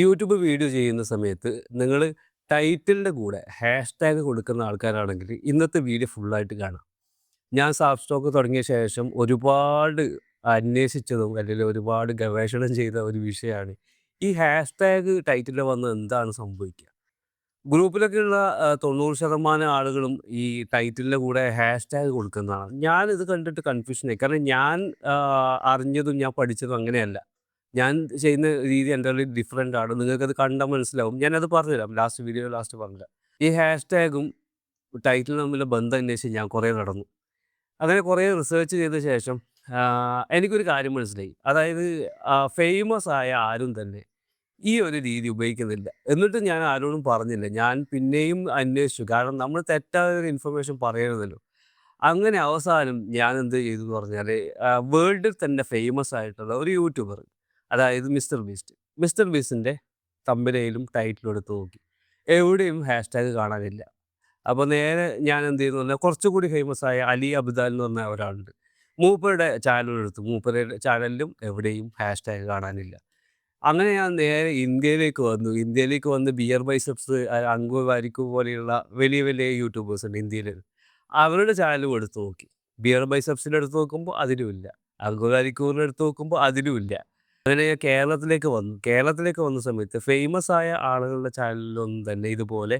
YouTube video ചെയ്യുന്ന സമയത്ത് നിങ്ങൾ ടൈറ്റിലിൻ്റെ കൂടെ ഹാഷ്ടാഗ് കൊടുക്കുന്ന ആൾക്കാരാണെങ്കിൽ ഇന്നത്തെ വീഡിയോ ഫുള്ളായിട്ട് കാണാം. ഞാൻ സാഫ് സ്റ്റോക്ക് തുടങ്ങിയ ശേഷം ഒരുപാട് അന്വേഷിച്ചതും അല്ലെങ്കിൽ ഒരുപാട് ഗവേഷണം ചെയ്ത ഒരു വിഷയമാണ് ഈ ഹാഷ്ടാഗ് ടൈറ്റിലിൽ വന്ന് എന്താണ് സംഭവിക്കുക. ഗ്രൂപ്പിലൊക്കെയുള്ള 90% ആളുകളും ഈ ടൈറ്റിലിൻ്റെ കൂടെ ഹാഷ്ടാഗ് കൊടുക്കുന്നതാണ്. ഞാനിത് കണ്ടിട്ട് കൺഫ്യൂഷനായി. കാരണം ഞാൻ അറിഞ്ഞതും ഞാൻ പഠിച്ചതും അങ്ങനെയല്ല. ഞാൻ ചെയ്യുന്ന രീതി എൻ്റർലി ഡിഫറൻ്റ് ആണ്. നിങ്ങൾക്കത് കണ്ടാൽ മനസ്സിലാവും. ഞാനത് പറഞ്ഞുതരാം. ലാസ്റ്റ് പറഞ്ഞുതരാം. ഈ ഹാഷ്ടാഗും ടൈറ്റിലും തമ്മിലുള്ള ബന്ധം അന്വേഷിച്ച് ഞാൻ കുറേ നടന്നു. അങ്ങനെ കുറേ റിസർച്ച് ചെയ്ത ശേഷം എനിക്കൊരു കാര്യം മനസ്സിലായി. അതായത് ഫേമസ് ആയ ആരും തന്നെ ഈ ഒരു രീതി ഉപയോഗിക്കുന്നില്ല. എന്നിട്ടും ഞാൻ ആരോടും പറഞ്ഞില്ല. ഞാൻ പിന്നെയും അന്വേഷിച്ചു. കാരണം നമ്മൾ തെറ്റായ ഒരു ഇൻഫർമേഷൻ പറയരുതല്ലോ. അങ്ങനെ അവസാനം ഞാൻ എന്ത് ചെയ്തു എന്ന് പറഞ്ഞാൽ വേൾഡിൽ തന്നെ ഫേമസ് ആയിട്ടുള്ള ഒരു യൂട്യൂബർ, അതായത് മിസ്റ്റർ ബീസ്റ്റ്. മിസ്റ്റർ ബീസ്റ്റിൻ്റെ തമ്പനയിലും ടൈറ്റിലും എടുത്ത് നോക്കി. എവിടെയും ഹാഷ്ടാഗ് കാണാനില്ല. അപ്പോൾ നേരെ ഞാൻ എന്ത് ചെയ്തു പറഞ്ഞാൽ കുറച്ചുകൂടി ഫേമസ് ആയ അലി അബ്ദാൽ എന്ന് പറഞ്ഞ ഒരാളുണ്ട്. മൂപ്പരുടെ ചാനൽ എടുത്തു. മൂപ്പരുടെ ചാനലിലും എവിടെയും ഹാഷ്ടാഗ് കാണാനില്ല. അങ്ങനെ ഞാൻ നേരെ ഇന്ത്യയിലേക്ക് വന്നു. ഇന്ത്യയിലേക്ക് വന്ന് ബിയർ ബൈസെപ്സ്, അങ്കു വാരിക്കു പോലെയുള്ള വലിയ വലിയ യൂട്യൂബേഴ്സ് ഉണ്ട് ഇന്ത്യയിൽ. അവരുടെ ചാനലും എടുത്ത് നോക്കി. ബിയർ ബൈസെപ്സിൻ്റെ എടുത്ത് നോക്കുമ്പോൾ അതിലുമില്ല. അങ്കു വാരിക്കൂറിൻ്റെ എടുത്ത് നോക്കുമ്പോൾ അതിലുമില്ല. അങ്ങനെ ഞാൻ കേരളത്തിലേക്ക് വന്നു. കേരളത്തിലേക്ക് വന്ന സമയത്ത് ഫേമസ് ആയ ആളുകളുടെ ചാനലിലൊന്നും തന്നെ ഇതുപോലെ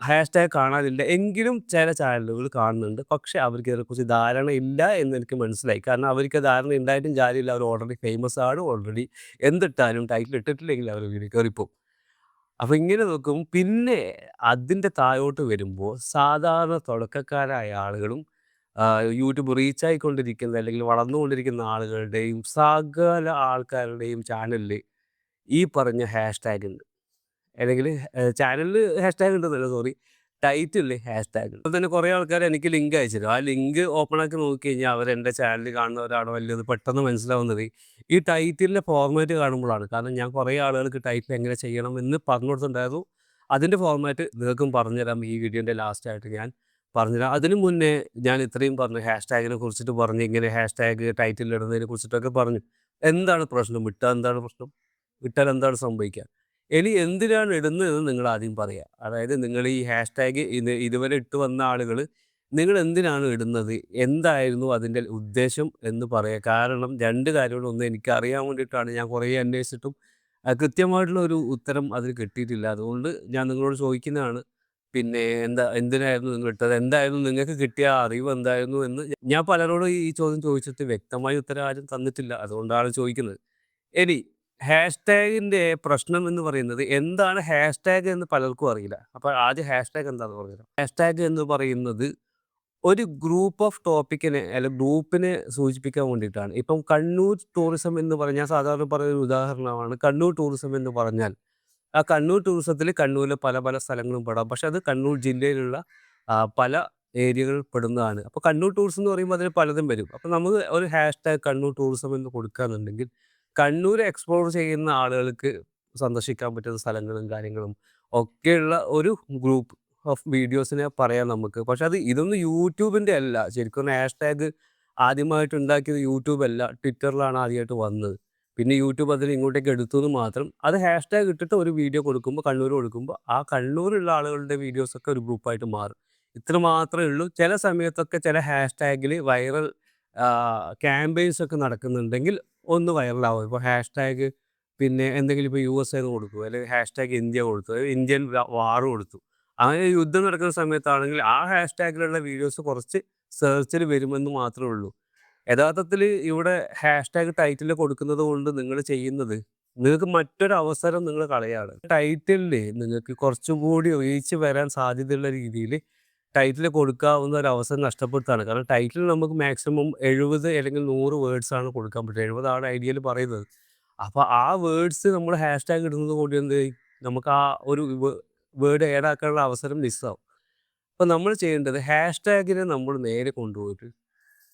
ഹാഷ്ടാഗ് കാണാനില്ല. എങ്കിലും ചില ചാനലുകൾ കാണുന്നുണ്ട്. പക്ഷേ അവർക്ക് ഇതിനെക്കുറിച്ച് ധാരണ ഇല്ല എന്നെനിക്ക് മനസ്സിലായി. കാരണം അവർക്ക് ധാരണ ഉണ്ടായിട്ടും കാര്യമില്ല. അവർ ഓൾറെഡി ഫേമസ് ആണ്. ഓൾറെഡി എന്തിട്ടാലും ടൈറ്റിൽ ഇട്ടിട്ടില്ലെങ്കിൽ അവർ വീഡിയോ കയറിപ്പോവും. അപ്പോൾ ഇങ്ങനെ നോക്കും. പിന്നെ അതിൻ്റെ താഴോട്ട് വരുമ്പോൾ സാധാരണ തുടക്കക്കാരായ ആളുകളും യൂട്യൂബ് റീച്ച് ആയിക്കൊണ്ടിരിക്കുന്ന അല്ലെങ്കിൽ വളർന്നുകൊണ്ടിരിക്കുന്ന ആളുകളുടെയും സകല ആൾക്കാരുടെയും ചാനലിൽ ഈ പറഞ്ഞ ഹാഷ്ടാഗ് ഉണ്ട്. അല്ലെങ്കിൽ ചാനലിൽ ഹാഷ്ടാഗ് ഉണ്ടെന്നല്ല, സോറി, ടൈറ്റിലിൽ ഹാഷ്ടാഗ് ഉണ്ട്. അപ്പോൾ തന്നെ കുറേ ആൾക്കാർ എനിക്ക് ലിങ്ക് അയച്ചിരും. ആ ലിങ്ക് ഓപ്പൺ ആക്കി നോക്കി കഴിഞ്ഞാൽ അവർ എൻ്റെ ചാനൽ കാണുന്നവരാണോ അല്ലയോ പെട്ടെന്ന് മനസ്സിലാവുന്നത് ഈ ടൈറ്റിലിൻ്റെ ഫോർമാറ്റ് കാണുമ്പോഴാണ്. കാരണം ഞാൻ കുറേ ആളുകൾക്ക് ടൈറ്റിൽ എങ്ങനെ ചെയ്യണം എന്ന് പറഞ്ഞു കൊടുത്തിട്ടുണ്ടായിരുന്നു. അതിൻ്റെ ഫോർമാറ്റ് നിങ്ങൾക്കും പറഞ്ഞുതരാം. ഈ വീഡിയോൻ്റെ ലാസ്റ്റായിട്ട് ഞാൻ പറഞ്ഞുതരാം. അതിനു മുന്നേ ഞാൻ ഇത്രയും പറഞ്ഞു, ഹാഷ്ടാഗിനെ കുറിച്ചിട്ട് പറഞ്ഞു, ഇങ്ങനെ ഹാഷ്ടാഗ് ടൈറ്റിൽ ഇടുന്നതിനെ കുറിച്ചിട്ടൊക്കെ പറഞ്ഞു. എന്താണ് പ്രശ്നം? വിട്ടാൽ എന്താണ് പ്രശ്നം? വിട്ടാൽ എന്താണ് സംഭവിക്കുക? ഇനി എന്തിനാണ് ഇടുന്നതെന്ന് നിങ്ങൾ ആദ്യം പറയുക. അതായത് നിങ്ങൾ ഈ ഹാഷ്ടാഗ് ഇതുവരെ ഇട്ട് വന്ന ആളുകൾ നിങ്ങൾ എന്തിനാണ് ഇടുന്നത്? എന്തായിരുന്നു അതിൻ്റെ ഉദ്ദേശം എന്ന് പറയുക. കാരണം 2 കാര്യങ്ങൾ. ഒന്ന്, എനിക്ക് അറിയാൻ വേണ്ടിയിട്ടാണ്. ഞാൻ കുറേ അന്വേഷിച്ചിട്ടും കൃത്യമായിട്ടുള്ള ഒരു ഉത്തരം അതിന് കിട്ടിയിട്ടില്ല. അതുകൊണ്ട് ഞാൻ നിങ്ങളോട് ചോദിക്കുന്നതാണ്. പിന്നെ എന്തിനായിരുന്നു നിങ്ങൾ ഇട്ടത്? എന്തായിരുന്നു നിങ്ങൾക്ക് കിട്ടിയ അറിവ് എന്തായിരുന്നു എന്ന് ഞാൻ പലരോടും ഈ ചോദ്യം ചോദിച്ചിട്ട് വ്യക്തമായ ഉത്തരം ആരും തന്നിട്ടില്ല. അതുകൊണ്ടാണ് ചോദിക്കുന്നത്. ഇനി ഹാഷ്ടാഗിൻ്റെ പ്രശ്നം എന്ന് പറയുന്നത് എന്താണ് ഹാഷ്ടാഗ് എന്ന് പലർക്കും അറിയില്ല. അപ്പോൾ ആദ്യം ഹാഷ്ടാഗ് എന്താണെന്ന് പറഞ്ഞുതരാം. ഹാഷ്ടാഗ് എന്ന് പറയുന്നത് ഒരു ഗ്രൂപ്പ് ഓഫ് ടോപ്പിക്കിനെ അല്ലെങ്കിൽ ഗ്രൂപ്പിനെ സൂചിപ്പിക്കാൻ വേണ്ടിയിട്ടാണ്. ഇപ്പം കണ്ണൂർ ടൂറിസം എന്ന് പറഞ്ഞാൽ സാധാരണ പറയുന്ന ഒരു ഉദാഹരണമാണ് കണ്ണൂർ ടൂറിസം എന്ന് പറഞ്ഞാൽ. ആ കണ്ണൂർ ടൂറിസത്തിൽ കണ്ണൂരിലെ പല പല സ്ഥലങ്ങളും പെടാം. പക്ഷെ അത് കണ്ണൂർ ജില്ലയിലുള്ള പല ഏരിയകളിൽ പെടുന്നതാണ്. അപ്പോൾ കണ്ണൂർ ടൂറിസം എന്ന് പറയുമ്പോൾ അതിൽ പലതും വരും. അപ്പോൾ നമുക്ക് ഒരു ഹാഷ്ടാഗ് കണ്ണൂർ ടൂറിസം എന്ന് കൊടുക്കുകയാണെന്നുണ്ടെങ്കിൽ കണ്ണൂർ എക്സ്പ്ലോർ ചെയ്യുന്ന ആളുകൾക്ക് സന്ദർശിക്കാൻ പറ്റുന്ന സ്ഥലങ്ങളും കാര്യങ്ങളും ഒക്കെയുള്ള ഒരു ഗ്രൂപ്പ് ഓഫ് വീഡിയോസിനെ പറയാം നമുക്ക്. പക്ഷെ ഇതൊന്നും യൂട്യൂബിൻ്റെ അല്ല. ശരിക്കും പറഞ്ഞാൽ ഹാഷ്ടാഗ് ആദ്യമായിട്ട് ഉണ്ടാക്കിയത് യൂട്യൂബ് അല്ല, ട്വിറ്ററിലാണ് ആദ്യമായിട്ട് വന്നത്. പിന്നെ യൂട്യൂബ് അതിനെ ഇങ്ങോട്ടേക്ക് എടുത്തുന്ന് മാത്രം. അത് ഹാഷ്ടാഗ് ഇട്ടിട്ട് ഒരു വീഡിയോ കൊടുക്കുമ്പോൾ, കണ്ണൂർ കൊടുക്കുമ്പോൾ ആ കണ്ണൂരുള്ള ആളുകളുടെ വീഡിയോസൊക്കെ ഒരു ഗ്രൂപ്പായിട്ട് മാറും. ഇത്ര മാത്രമേ ഉള്ളൂ. ചില സമയത്തൊക്കെ ചില ഹാഷ്ടാഗിൽ വൈറൽ ക്യാമ്പെയിൻസ് ഒക്കെ നടക്കുന്നുണ്ടെങ്കിൽ ഒന്ന് വൈറലാവും. ഇപ്പോൾ ഹാഷ്ടാഗ് പിന്നെ എന്തെങ്കിലും ഇപ്പോൾ USA കൊടുത്തു, അല്ലെങ്കിൽ ഹാഷ്ടാഗ് ഇന്ത്യ കൊടുത്തു, ഇന്ത്യൻ വാർ കൊടുത്തു. അങ്ങനെ യുദ്ധം നടക്കുന്ന സമയത്താണെങ്കിൽ ആ ഹാഷ്ടാഗിലുള്ള വീഡിയോസ് കുറച്ച് സെർച്ചിൽ വരുമെന്ന് മാത്രമേ ഉള്ളൂ. യഥാർത്ഥത്തിൽ ഇവിടെ ഹാഷ്ടാഗ് ടൈറ്റിൽ കൊടുക്കുന്നത് കൊണ്ട് നിങ്ങൾ ചെയ്യുന്നത് നിങ്ങൾക്ക് മറ്റൊരു അവസരം നിങ്ങൾ കളയാണ്. ടൈറ്റിലിൽ നിങ്ങൾക്ക് കുറച്ചും കൂടി റീച്ച് വരാൻ സാധ്യതയുള്ള രീതിയിൽ ടൈറ്റിൽ കൊടുക്കാവുന്ന ഒരു അവസരം നഷ്ടപ്പെടുത്താണ്. കാരണം ടൈറ്റിൽ നമുക്ക് മാക്സിമം 70 അല്ലെങ്കിൽ 100 വേർഡ്സാണ് കൊടുക്കാൻ പറ്റുക. 70 ഐഡിയയിൽ പറയുന്നത്. അപ്പോൾ ആ വേർഡ്സ് നമ്മൾ ഹാഷ്ടാഗ് ഇടുന്നത് കൊണ്ട് എന്ത് ചെയ്യും? നമുക്ക് ആ ഒരു വേർഡ് ആഡ് ആക്കാനുള്ള അവസരം മിസ്സാവും. അപ്പോൾ നമ്മൾ ചെയ്യേണ്ടത് ഹാഷ്ടാഗിനെ നമ്മൾ നേരെ കൊണ്ടുപോയിട്ട്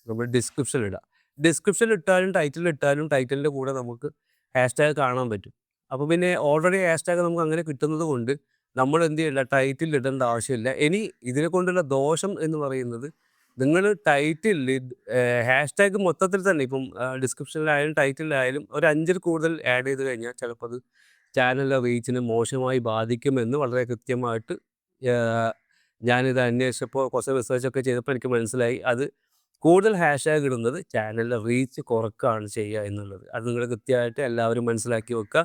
നമ്മൾ ഡിസ്ക്രിപ്ഷൻ ഇടുക. ഡിസ്ക്രിപ്ഷൻ ഇട്ടാലും ടൈറ്റിൽ ഇട്ടാലും ടൈറ്റിലിൻ്റെ കൂടെ നമുക്ക് ഹാഷ്ടാഗ് കാണാൻ പറ്റും. അപ്പോൾ പിന്നെ ഓൾറെഡി ഹാഷ്ടാഗ് നമുക്ക് അങ്ങനെ കിട്ടുന്നത് കൊണ്ട് നമ്മൾ എന്ത് ചെയ്യില്ല, ടൈറ്റിൽ ഇടേണ്ട ആവശ്യമില്ല. ഇനി ഇതിനെ കൊണ്ടുള്ള ദോഷം എന്ന് പറയുന്നത് നിങ്ങൾ ടൈറ്റിലിൽ ഹാഷ്ടാഗ് മൊത്തത്തിൽ തന്നെ ഇപ്പം ഡിസ്ക്രിപ്ഷനിലായാലും ടൈറ്റിലായാലും ഒരു 5ൽ കൂടുതൽ ആഡ് ചെയ്ത് കഴിഞ്ഞാൽ ചിലപ്പോൾ അത് ചാനലിലെ റീച്ചിനെ മോശമായി ബാധിക്കുമെന്ന് വളരെ കൃത്യമായിട്ട് ഞാനിത് അന്വേഷിച്ചപ്പോൾ കുറച്ച് റിസർച്ചൊക്കെ ചെയ്തപ്പോൾ എനിക്ക് മനസ്സിലായി. അത് കൂടുതൽ ഹാഷ്ടാഗ് ഇടുന്നത് ചാനലിലെ റീച്ച് കുറക്കുകയാണ് ചെയ്യുക എന്നുള്ളത്. അത് നിങ്ങൾ കൃത്യമായിട്ട് എല്ലാവരും മനസ്സിലാക്കി വെക്കുക.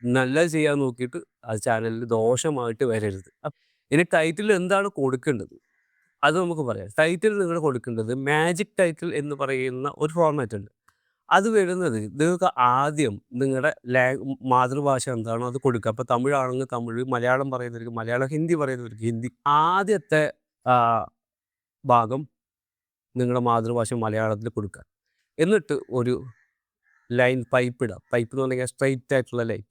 നല്ലത് ചെയ്യാൻ നോക്കിയിട്ട് അത് ചാനലിൽ ദോഷമായിട്ട് വരരുത്. ഇനി ടൈറ്റിൽ എന്താണ് കൊടുക്കേണ്ടത് അത് നമുക്ക് പറയാം. ടൈറ്റിൽ നിങ്ങൾ കൊടുക്കേണ്ടത് മാജിക് ടൈറ്റിൽ എന്ന് പറയുന്ന ഒരു ഫോർമാറ്റ് ഉണ്ട്. അത് വരുന്നത് നിങ്ങൾക്ക് ആദ്യം നിങ്ങളുടെ മാതൃഭാഷ എന്താണോ അത് കൊടുക്കുക. അപ്പോൾ തമിഴാണെങ്കിൽ തമിഴ്, മലയാളം പറയുന്നവർക്ക് മലയാളം, ഹിന്ദി പറയുന്നവർക്ക് ഹിന്ദി. ആദ്യത്തെ ഭാഗം നിങ്ങളുടെ മാതൃഭാഷ മലയാളത്തിൽ കൊടുക്കുക. എന്നിട്ട് ഒരു ലൈൻ പൈപ്പ് ഇടുക. പൈപ്പ് എന്ന് പറഞ്ഞാൽ സ്ട്രെയിറ്റ് ആയിട്ടുള്ള ലൈൻ.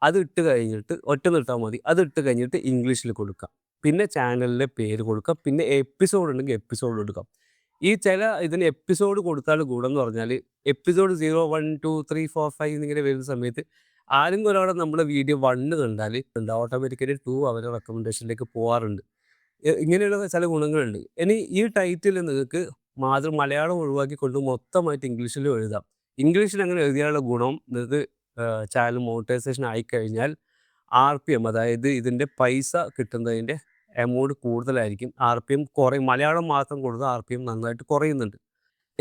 അത് ഇട്ട് കഴിഞ്ഞിട്ട് ഒറ്റ നിർത്താൽ മതി. അത് ഇട്ട് കഴിഞ്ഞിട്ട് ഇംഗ്ലീഷിൽ കൊടുക്കുക. പിന്നെ ചാനലിൻ്റെ പേര് കൊടുക്കുക. പിന്നെ എപ്പിസോഡ് ഉണ്ടെങ്കിൽ എപ്പിസോഡ് കൊടുക്കാം. ഈ ഇതിന് എപ്പിസോഡ് കൊടുത്താൽ ഗുണം എന്ന് പറഞ്ഞാൽ എപ്പിസോഡ് 0, 1, 2, 3, 4, 5 എന്നിങ്ങനെ വരുന്ന സമയത്ത് ആരെങ്കിലും ഒരാളെ നമ്മുടെ വീഡിയോ 1 കണ്ടാൽ ഓട്ടോമാറ്റിക്കലി 2 അവരുടെ റെക്കമെൻഡേഷനിലേക്ക് പോകാറുണ്ട്. ഇങ്ങനെയുള്ള ചില ഗുണങ്ങളുണ്ട്. ഇനി ഈ ടൈറ്റിൽ നിങ്ങൾക്ക് മലയാളം ഒഴിവാക്കിക്കൊണ്ട് മൊത്തമായിട്ട് ഇംഗ്ലീഷിലും എഴുതാം. ഇംഗ്ലീഷിൽ അങ്ങനെ എഴുതിയാലുള്ള ഗുണം നിങ്ങൾക്ക് ചാനൽ മോണിറ്റൈസേഷൻ ആയിക്കഴിഞ്ഞാൽ RPM, അതായത് ഇതിൻ്റെ പൈസ കിട്ടുന്നതിൻ്റെ എമൗണ്ട് കൂടുതലായിരിക്കും. RPM കുറയും. മലയാളം മാത്രം കൊടുത്താൽ RPM നന്നായിട്ട് കുറയുന്നുണ്ട്.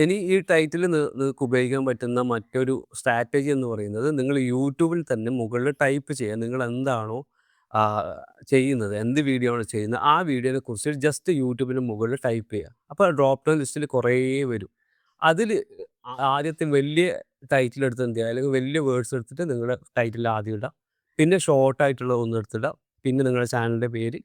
ഇനി ഈ ടൈറ്റിൽ നിങ്ങൾക്ക് ഉപയോഗിക്കാൻ പറ്റുന്ന മറ്റൊരു സ്ട്രാറ്റജി എന്ന് പറയുന്നത് നിങ്ങൾ യൂട്യൂബിൽ തന്നെ മുകളിൽ ടൈപ്പ് ചെയ്യുക. നിങ്ങൾ എന്താണോ ചെയ്യുന്നത്, എന്ത് വീഡിയോ ആണ് ചെയ്യുന്നത്, ആ വീഡിയോനെ കുറിച്ച് ജസ്റ്റ് യൂട്യൂബിന് മുകളിൽ ടൈപ്പ് ചെയ്യുക. അപ്പോൾ ഡ്രോപ്പ് ഡൗൺ ലിസ്റ്റിൽ കുറേ വരും. അതിൽ ആദ്യത്തെ വലിയ ടൈറ്റിൽ എടുത്ത് എന്ത് ചെയ്യുക, അല്ലെങ്കിൽ വലിയ വേർഡ്സ് എടുത്തിട്ട് നിങ്ങളുടെ ടൈറ്റിൽ ആദ്യം ഇടുക. പിന്നെ ഷോർട്ടായിട്ടുള്ള ഒന്ന് എടുത്തിടുക. പിന്നെ നിങ്ങളുടെ ചാനലിൻ്റെ പേര്,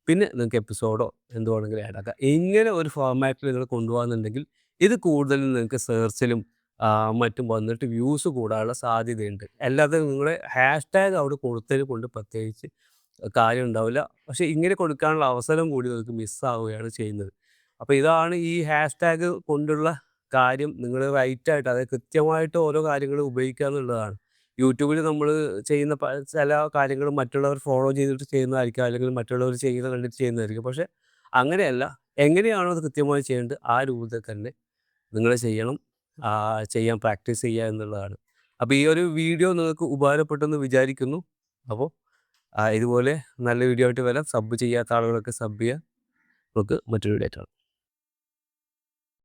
പിന്നെ നിങ്ങൾക്ക് എപ്പിസോഡോ എന്ത് വേണമെങ്കിലും ആഡ് ആക്കാം. ഇങ്ങനെ ഒരു ഫോർമാറ്റിൽ നിങ്ങൾ കൊണ്ടുപോകുന്നുണ്ടെങ്കിൽ ഇത് കൂടുതലും നിങ്ങൾക്ക് സെർച്ചിലും മറ്റും വന്നിട്ട് വ്യൂസ് കൂടാനുള്ള സാധ്യതയുണ്ട്. അല്ലാതെ നിങ്ങളുടെ ഹാഷ്ടാഗ് അവിടെ കൊടുത്തതിന് കൊണ്ട് പ്രത്യേകിച്ച് കാര്യം ഉണ്ടാവില്ല. പക്ഷേ ഇങ്ങനെ കൊടുക്കാനുള്ള അവസരം കൂടി നിങ്ങൾക്ക് മിസ്സാവുകയാണ് ചെയ്യുന്നത്. അപ്പോൾ ഇതാണ് ഈ ഹാഷ്ടാഗ് കൊണ്ടുള്ള കാര്യം. നിങ്ങൾ റൈറ്റായിട്ട്, അതായത് കൃത്യമായിട്ട് ഓരോ കാര്യങ്ങൾ ഉപയോഗിക്കുക എന്നുള്ളതാണ്. യൂട്യൂബിൽ നമ്മൾ ചെയ്യുന്ന ചില കാര്യങ്ങൾ മറ്റുള്ളവർ ഫോളോ ചെയ്തിട്ട് ചെയ്യുന്നതായിരിക്കും, അല്ലെങ്കിൽ മറ്റുള്ളവർ ചെയ്യുന്നത് കണ്ടിട്ട് ചെയ്യുന്നതായിരിക്കും. പക്ഷേ അങ്ങനെയല്ല. എങ്ങനെയാണോ അത് കൃത്യമായി ചെയ്യേണ്ടത് ആ രൂപത്തിൽ തന്നെ നിങ്ങൾ ചെയ്യണം. ചെയ്യാൻ പ്രാക്ടീസ് ചെയ്യുക എന്നുള്ളതാണ്. അപ്പോൾ ഈ ഒരു വീഡിയോ നിങ്ങൾക്ക് ഉപകാരപ്പെട്ടെന്ന് വിചാരിക്കുന്നു. അപ്പോൾ ഇതുപോലെ നല്ല വീഡിയോ ആയിട്ട് വരാം. സബ് ചെയ്യാത്ത ആളുകളൊക്കെ സബ് ചെയ്യുക. നമുക്ക് മറ്റൊരു വീഡിയോ ആയിട്ടാണ്.